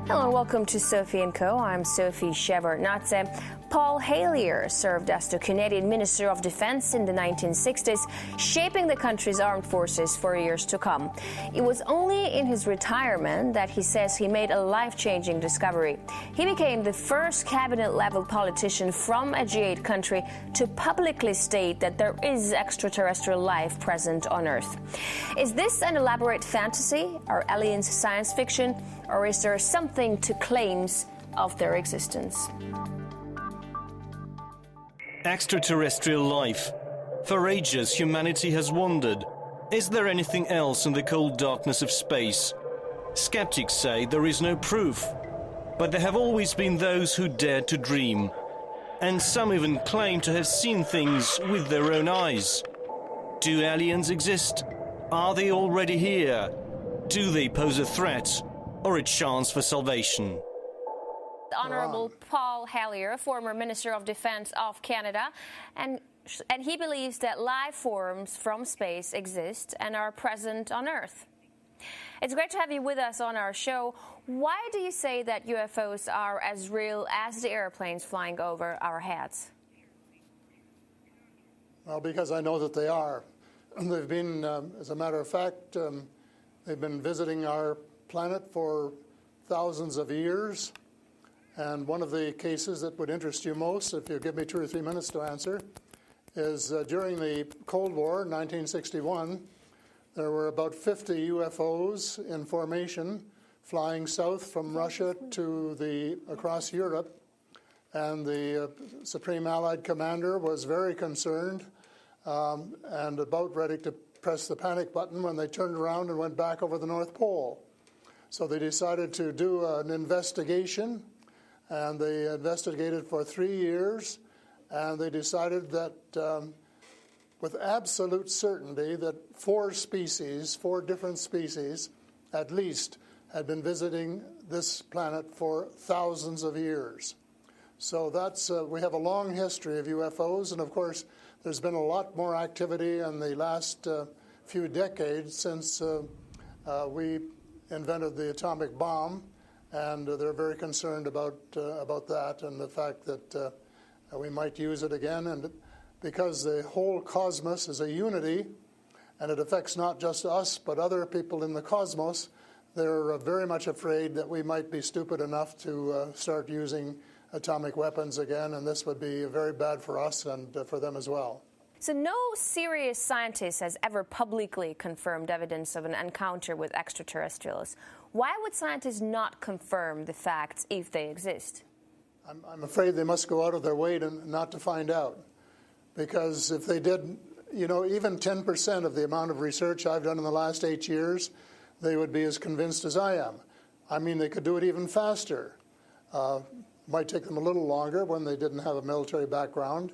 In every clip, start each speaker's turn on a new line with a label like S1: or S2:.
S1: Hello and welcome to Sophie & Co. I'm Sophie Shevardnadze. Paul Hellyer served as the Canadian Minister of Defence in the 1960s, shaping the country's armed forces for years to come. It was only in his retirement that he says he made a life-changing discovery. He became the first cabinet-level politician from a G8 country to publicly state that there is extraterrestrial life present on Earth. Is this an elaborate fantasy? Are aliens science fiction? Or is there something to claims of their existence?
S2: Extraterrestrial life. For ages, humanity has wondered, is there anything else in the cold darkness of space? Skeptics say there is no proof, but there have always been those who dared to dream. And some even claim to have seen things with their own eyes. Do aliens exist? Are they already here? Do they pose a threat or a chance for salvation?
S1: Honourable Paul Hellyer, former Minister of Defence of Canada, and he believes that life forms from space exist and are present on Earth. It's great to have you with us on our show. Why do you say that UFOs are as real as the airplanes flying over our heads?
S3: Well, because I know that they are. They've been, as a matter of fact, they've been visiting our planet for thousands of years. And one of the cases that would interest you most, if you give me 2 or 3 minutes to answer, is during the Cold War, 1961, there were about 50 UFOs in formation flying south from Russia to across Europe. And the Supreme Allied Commander was very concerned and about ready to press the panic button when they turned around and went back over the North Pole. So they decided to do an investigation. And they investigated for 3 years, and they decided that with absolute certainty that 4 different species at least, had been visiting this planet for thousands of years. So that's we have a long history of UFOs, and of course there's been a lot more activity in the last few decades since we invented the atomic bomb. And they're very concerned about that and the fact that we might use it again. And because the whole cosmos is a unity, and it affects not just us but other people in the cosmos, they're very much afraid that we might be stupid enough to start using atomic weapons again, and this would be very bad for us and for them as well.
S1: So no serious scientist has ever publicly confirmed evidence of an encounter with extraterrestrials. Why would scientists not confirm the facts if they exist?
S3: I'm afraid they must go out of their way not to find out. Because if they did, even 10% of the amount of research I've done in the last 8 years, they would be as convinced as I am. I mean, they could do it even faster. Might take them a little longer when they didn't have a military background.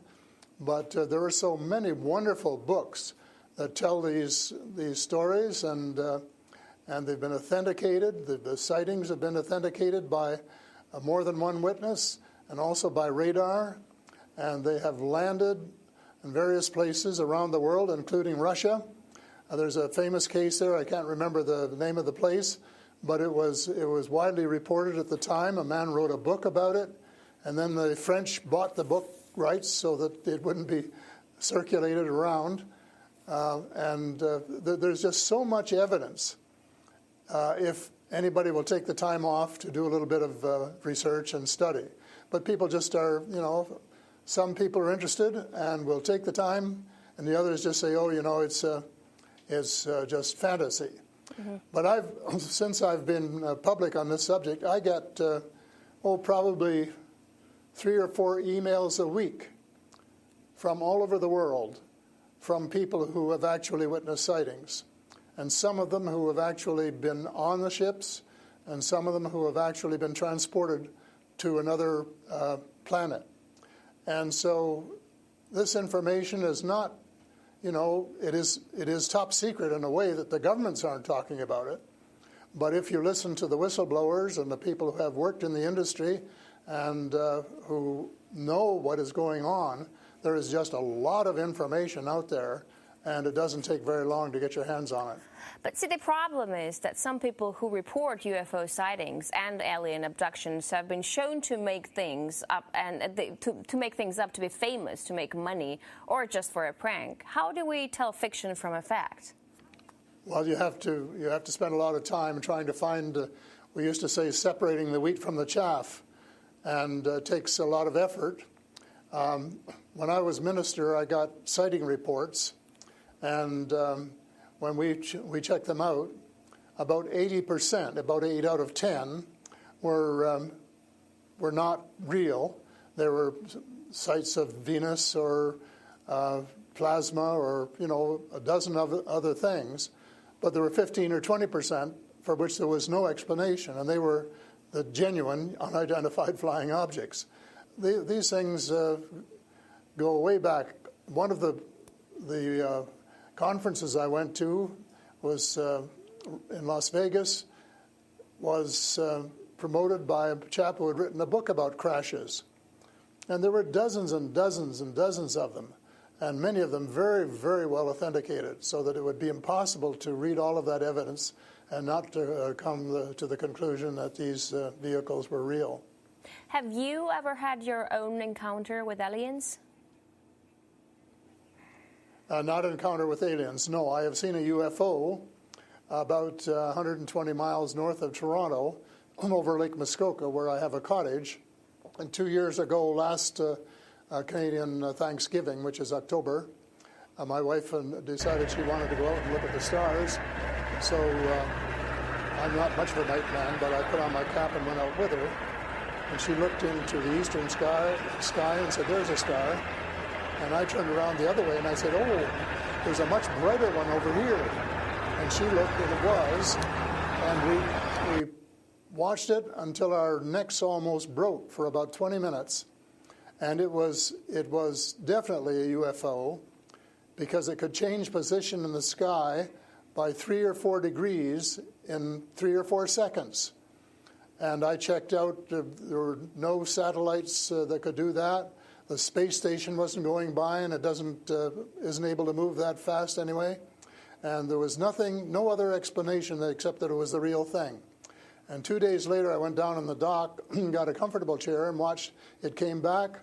S3: But there are so many wonderful books that tell these stories, and they've been authenticated. The sightings have been authenticated by more than one witness, and also by radar. And they have landed in various places around the world, including Russia. There's a famous case there. I can't remember the name of the place, but it was widely reported at the time. A man wrote a book about it, and then the French bought the book rights so that it wouldn't be circulated around. There's just so much evidence. If anybody will take the time off to do a little bit of research and study. But people just are, some people are interested and will take the time, and the others just say, it's just fantasy. Mm-hmm. But since I've been public on this subject, I get, probably 3 or 4 emails a week from all over the world from people who have actually witnessed sightings. And some of them who have actually been on the ships, and some of them who have actually been transported to another planet. And so this information is not, it is top secret in a way that the governments aren't talking about it. But if you listen to the whistleblowers and the people who have worked in the industry and who know what is going on, there is just a lot of information out there and it doesn't take very long to get your hands on it.
S1: But see, the problem is that some people who report UFO sightings and alien abductions have been shown to make things up to make things up to be famous, to make money, or just for a prank. How do we tell fiction from a fact?
S3: Well, you have to spend a lot of time trying to find. We used to say separating the wheat from the chaff, and it takes a lot of effort. When I was minister, I got sighting reports, and when we checked them out, about 80%, about 8 out of 10, were not real. There were sights of Venus or plasma or a dozen other things, but there were 15 or 20% for which there was no explanation, and they were the genuine unidentified flying objects. These things go way back. One of the conferences I went to was in Las Vegas, was promoted by a chap who had written a book about crashes. And there were dozens and dozens and dozens of them, and many of them very, very well authenticated, so that it would be impossible to read all of that evidence and not to come to the conclusion that these vehicles were real.
S1: Have you ever had your own encounter with aliens?
S3: Not an encounter with aliens, no. I have seen a UFO about 120 miles north of Toronto over Lake Muskoka, where I have a cottage. And 2 years ago, last Canadian Thanksgiving, which is October, my wife decided she wanted to go out and look at the stars. So I'm not much of a night man, but I put on my cap and went out with her. And she looked into the eastern sky and said, "There's a star." And I turned around the other way and I said, "Oh, there's a much brighter one over here." And she looked, and it was. And we watched it until our necks almost broke for about 20 minutes. And it was definitely a UFO, because it could change position in the sky by 3 or 4 degrees in 3 or 4 seconds. And I checked out, there were no satellites that could do that. The space station wasn't going by, and it isn't able to move that fast anyway. And there was no other explanation except that it was the real thing. And 2 days later, I went down on the dock, got a comfortable chair, and watched it came back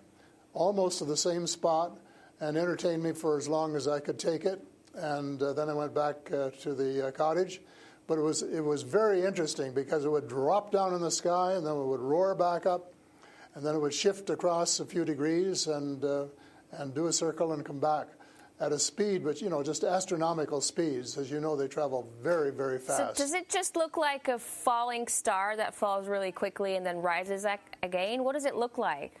S3: almost to the same spot and entertained me for as long as I could take it. And then I went back to the cottage. But it was very interesting, because it would drop down in the sky, and then it would roar back up, and then it would shift across a few degrees and do a circle and come back at a speed, but just astronomical speeds. As you know, they travel very, very fast. So
S1: does it just look like a falling star that falls really quickly and then rises again? What does it look like?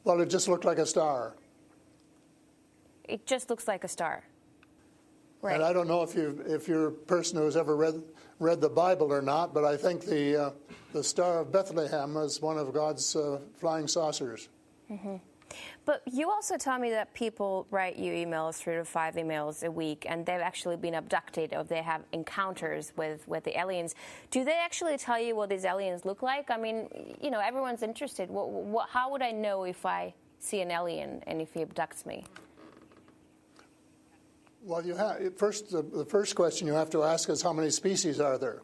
S3: Well, it just looked like a star.
S1: It just looks like a star. Right.
S3: And I don't know if you're a person who's ever read the Bible or not, but I think the Star of Bethlehem is one of God's flying saucers. Mm-hmm.
S1: But you also tell me that people write you emails, 3 to 5 emails a week, and they've actually been abducted, or they have encounters with the aliens. Do they actually tell you what these aliens look like? I mean, everyone's interested. How would I know if I see an alien and if he abducts me?
S3: Well, the first question you have to ask is, how many species are there?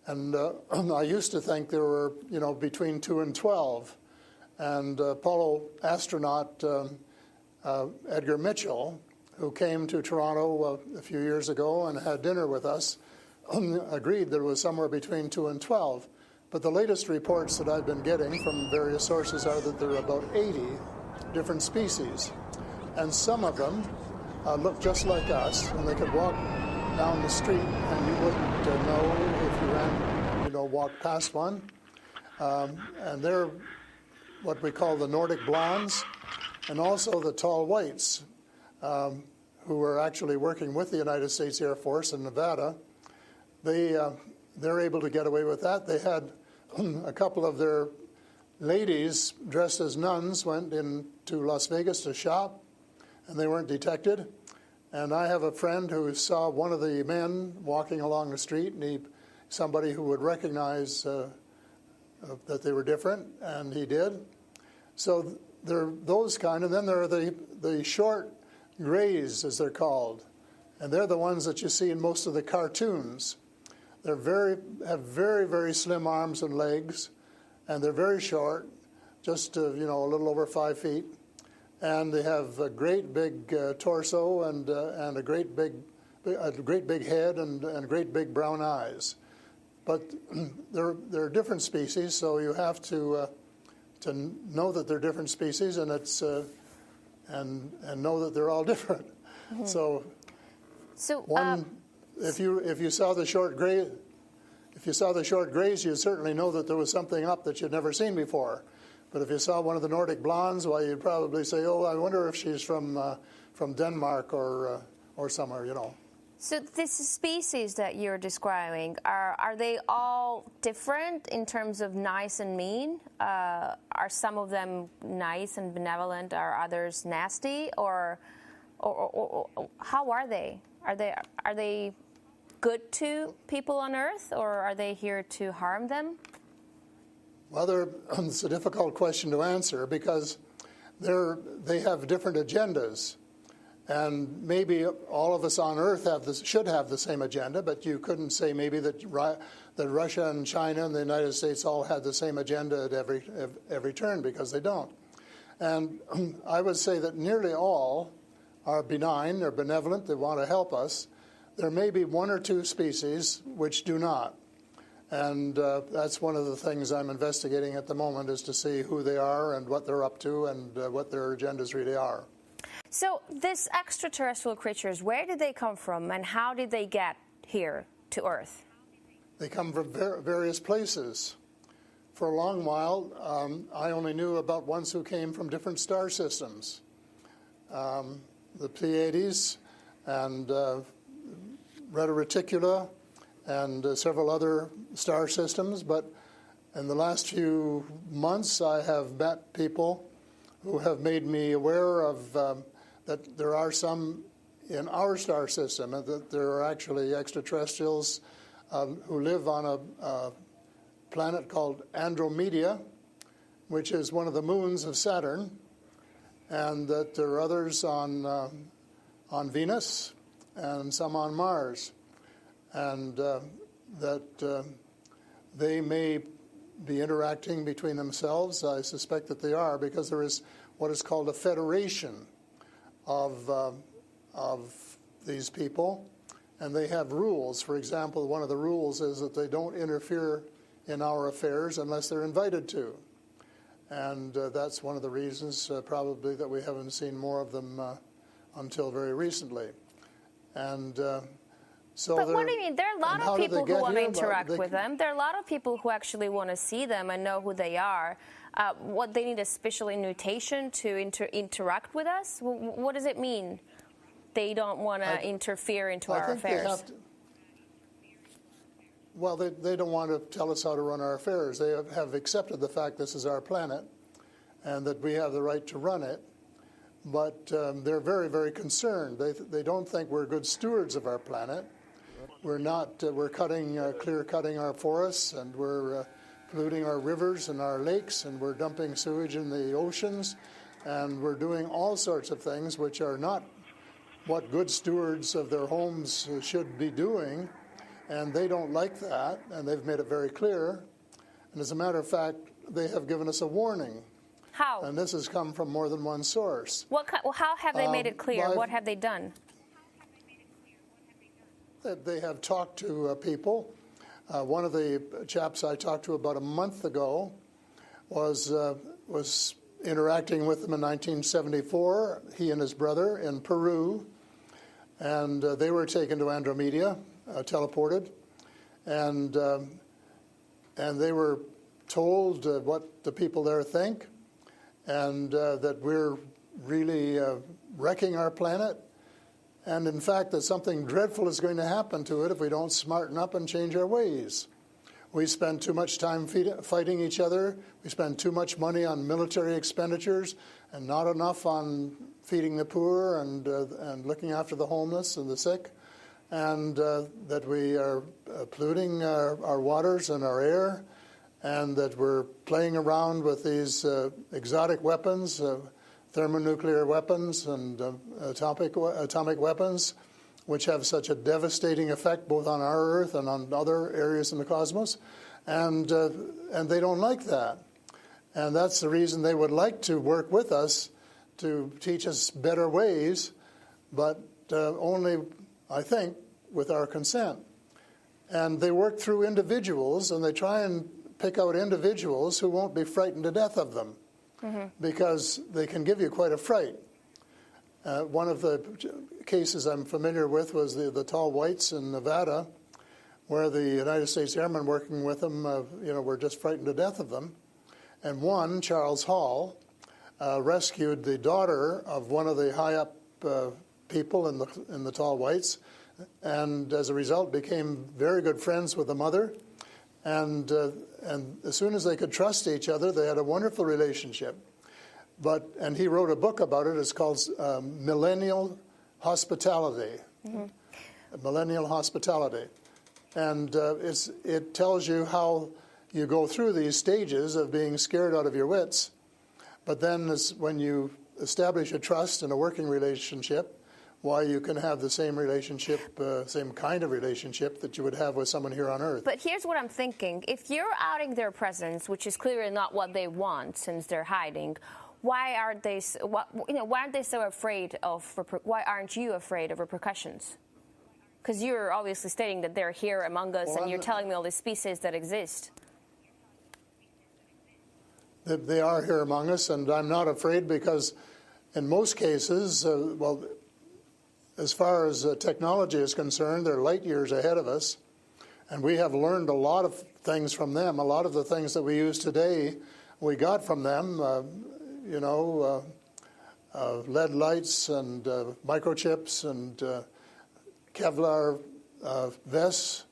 S3: And I used to think there were, between 2 and 12. And Apollo astronaut Edgar Mitchell, who came to Toronto a few years ago and had dinner with us, agreed there was somewhere between 2 and 12. But the latest reports that I've been getting from various sources are that there are about 80 different species. And some of them look just like us, and they could walk down the street and you wouldn't know if you walked past one. And they're what we call the Nordic blondes, and also the tall whites, who were actually working with the United States Air Force in Nevada. They're able to get away with that. They had a couple of their ladies dressed as nuns went into Las Vegas to shop, and they weren't detected. And I have a friend who saw one of the men walking along the street, and somebody who would recognize that they were different, and he did. So there are those kind, and then there are the short grays, as they're called, And they're the ones that you see in most of the cartoons. They have very, very slim arms and legs, and they're very short, just a little over 5 feet. And they have a great big torso and a great big head and great big brown eyes. But they're different species, so you have to know that they're different species, and it's and know that they're all different. Mm-hmm. So if you saw the short gray, you'd certainly know that there was something up that you'd never seen before. But if you saw one of the Nordic blondes, well, you'd probably say, "Oh, I wonder if she's from Denmark or somewhere,"
S1: So this species that you're describing, are they all different in terms of nice and mean? Are some of them nice and benevolent? Are others nasty? Or how are they? Are they good to people on Earth, or are they here to harm them?
S3: Well, it's a difficult question to answer because they have different agendas. And maybe all of us on Earth should have the same agenda, but you couldn't say maybe that Russia and China and the United States all had the same agenda at every turn, because they don't. And I would say that nearly all are benign, they're benevolent, they want to help us. There may be one or two species which do not. And that's one of the things I'm investigating at the moment, is to see who they are and what they're up to and what their agendas really are.
S1: So these extraterrestrial creatures, where did they come from and how did they get here to Earth?
S3: They come from various places. For a long while, I only knew about ones who came from different star systems. The Pleiades and Reta Reticula and several other star systems. But in the last few months, I have met people who have made me aware of that there are some in our star system, and that there are actually extraterrestrials who live on a planet called Andromeda, which is one of the moons of Saturn, and that there are others on Venus and some on Mars, and that they may be interacting between themselves. I suspect that they are, because there is what is called a federation of these people, and they have rules. For example, one of the rules is that they don't interfere in our affairs unless they're invited to. And that's one of the reasons probably that we haven't seen more of them until very recently. And so
S1: but what do you mean? There are a lot of people who want to interact with them. There are a lot of people who actually want to see them and know who they are. What, they need a special invitation to interact with us? What does it mean? They don't want to interfere into our affairs.
S3: Well, they don't want to tell us how to run our affairs. They have accepted the fact this is our planet and that we have the right to run it. But they're very, very concerned. They don't think we're good stewards of our planet. We're not. We're clear-cutting our forests, and we're polluting our rivers and our lakes, and we're dumping sewage in the oceans, and we're doing all sorts of things which are not what good stewards of their homes should be doing. And they don't like that, and they've made it very clear. And as a matter of fact, they have given us a warning.
S1: How?
S3: And this has come from more than one source.
S1: How have they made it clear? What have they done?
S3: They have talked to people. One of the chaps I talked to about a month ago was interacting with them in 1974, he and his brother, in Peru. And they were taken to Andromeda, teleported. And they were told what the people there think, and that we're really wrecking our planet. And in fact, that something dreadful is going to happen to it if we don't smarten up and change our ways. We spend too much time fighting each other. We spend too much money on military expenditures and not enough on feeding the poor and looking after the homeless and the sick. And that we are polluting our waters and our air, and that we're playing around with these exotic weapons, thermonuclear weapons and atomic weapons, which have such a devastating effect both on our Earth and on other areas in the cosmos, and they don't like that. And that's the reason they would like to work with us to teach us better ways, but only, I think, with our consent. And they work through individuals, and they try and pick out individuals who won't be frightened to death of them, because they can give you quite a fright. One of the cases I'm familiar with was the tall whites in Nevada, where the United States Airmen working with them, were just frightened to death of them. And one, Charles Hall, rescued the daughter of one of the high-up people in the tall whites, and as a result became very good friends with the mother. And as soon as they could trust each other, they had a wonderful relationship. And he wrote a book about it. It's called Millennial Hospitality. Millennial Hospitality. And it tells you how you go through these stages of being scared out of your wits. But then when you establish a trust and a working relationship, why you can have the same relationship, same kind of relationship that you would have with someone here on Earth.
S1: But here's what I'm thinking. If you're outing their presence, which is clearly not what they want since they're hiding, why aren't they so afraid of, why aren't you afraid of repercussions? Because you're obviously stating that they're here among us, and you're telling me all these species that exist.
S3: They are here among us, and I'm not afraid because in most cases, as far as technology is concerned, they're light years ahead of us, and we have learned a lot of things from them. A lot of the things that we use today, we got from them, lead lights and microchips and Kevlar vests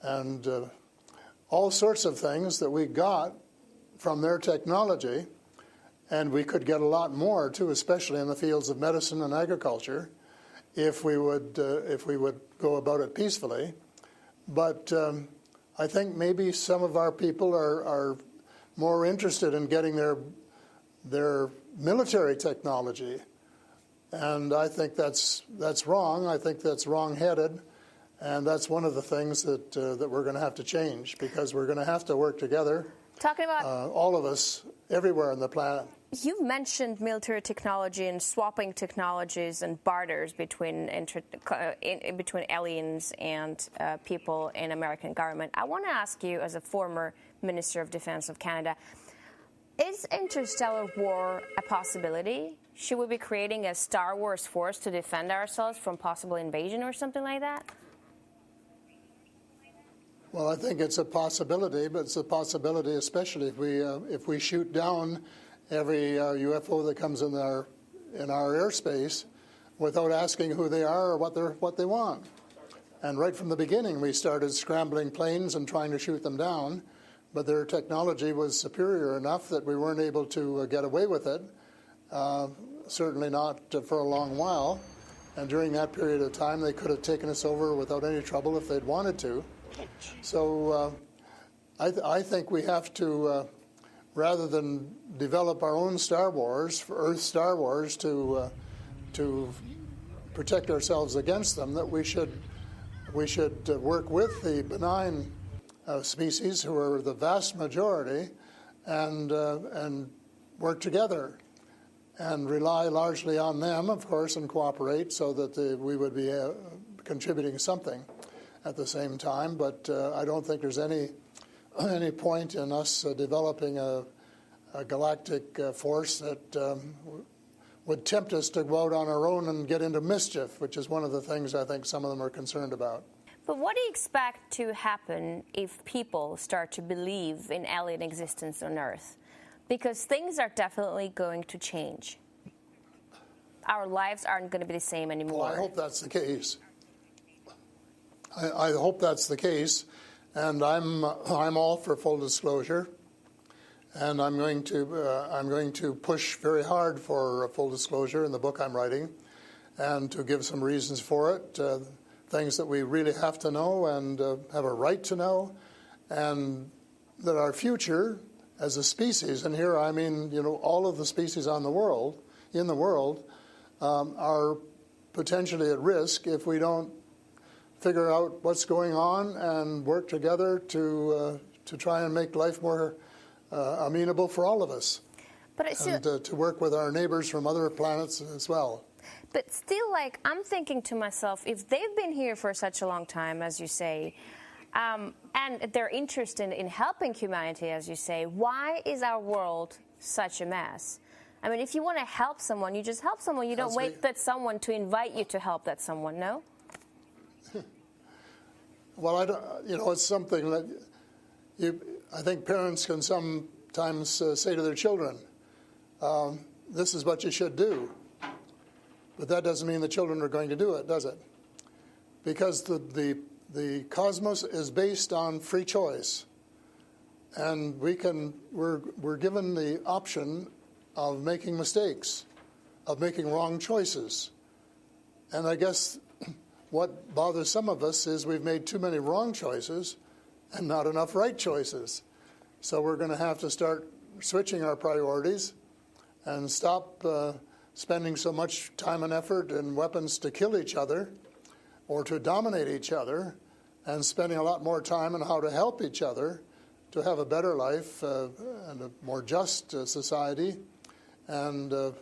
S3: and all sorts of things that we got from their technology, and we could get a lot more too, especially in the fields of medicine and agriculture, if we would go about it peacefully. But I think maybe some of our people are more interested in getting their military technology, and I think that's wrong. I think that's wrong-headed, and that's one of the things that we're going to have to change, because we're going to have to work together.
S1: Talking about
S3: all of us, everywhere on the planet.
S1: You've mentioned military technology and swapping technologies and barters between aliens and people in American government. I want to ask you, as a former Minister of Defense of Canada, is interstellar war a possibility? Should we be creating a Star Wars force to defend ourselves from possible invasion or something like that?
S3: Well, I think it's a possibility, but it's a possibility especially if we shoot down every UFO that comes in our airspace without asking who they are or what they want. And right from the beginning, we started scrambling planes and trying to shoot them down, but their technology was superior enough that we weren't able to get away with it. Certainly not for a long while. And during that period of time, they could have taken us over without any trouble if they'd wanted to. So I think we have to, rather than develop our own Star Wars, Earth Star Wars, to protect ourselves against them, that we should work with the benign species, who are the vast majority, and work together and rely largely on them, of course, and cooperate so that we would be contributing something at the same time. But I don't think there's any point in us developing a galactic force that would tempt us to go out on our own and get into mischief, which is one of the things I think some of them are concerned about.
S1: But what do you expect to happen if people start to believe in alien existence on Earth? Because things are definitely going to change. Our lives aren't going to be the same anymore.
S3: Well, I hope that's the case. I hope that's the case, and I'm all for full disclosure, and I'm going to push very hard for full disclosure in the book I'm writing, and to give some reasons for it, things that we really have to know and have a right to know, and that our future as a species, and here I mean all of the species in the world, are potentially at risk if we don't figure out what's going on and work together to try and make life more amenable for all of us.
S1: But it's
S3: and to work with our neighbors from other planets as well.
S1: But still, like, I'm thinking to myself, if they've been here for such a long time, as you say, and they're interested in helping humanity, as you say, why is our world such a mess? I mean, if you want to help someone, you just help someone. You don't wait for someone to invite you to help that someone, no?
S3: Well, I don't, it's something that I think parents can sometimes say to their children, this is what you should do. But that doesn't mean the children are going to do it, does it? Because the cosmos is based on free choice. And we're given the option of making mistakes, of making wrong choices. And I guess what bothers some of us is we've made too many wrong choices and not enough right choices. So we're going to have to start switching our priorities and stop spending so much time and effort and weapons to kill each other or to dominate each other, and spending a lot more time on how to help each other to have a better life and a more just society, and a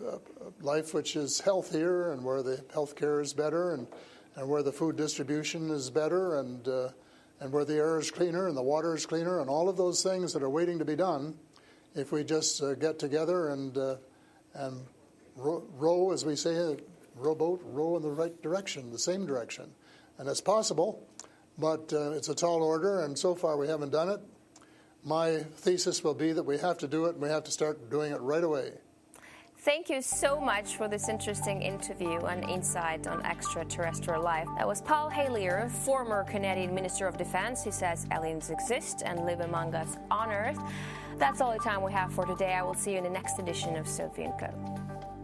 S3: life which is healthier and where the health care is better, and where the food distribution is better, and where the air is cleaner and the water is cleaner, and all of those things that are waiting to be done if we just get together and row, as we say, rowboat, row in the right direction, the same direction. And it's possible, but it's a tall order, and so far we haven't done it. My thesis will be that we have to do it, and we have to start doing it right away.
S1: Thank you so much for this interesting interview and insight on extraterrestrial life. That was Paul Hellyer, former Canadian Minister of Defense. He says aliens exist and live among us on Earth. That's all the time we have for today. I will see you in the next edition of Sophie & Co.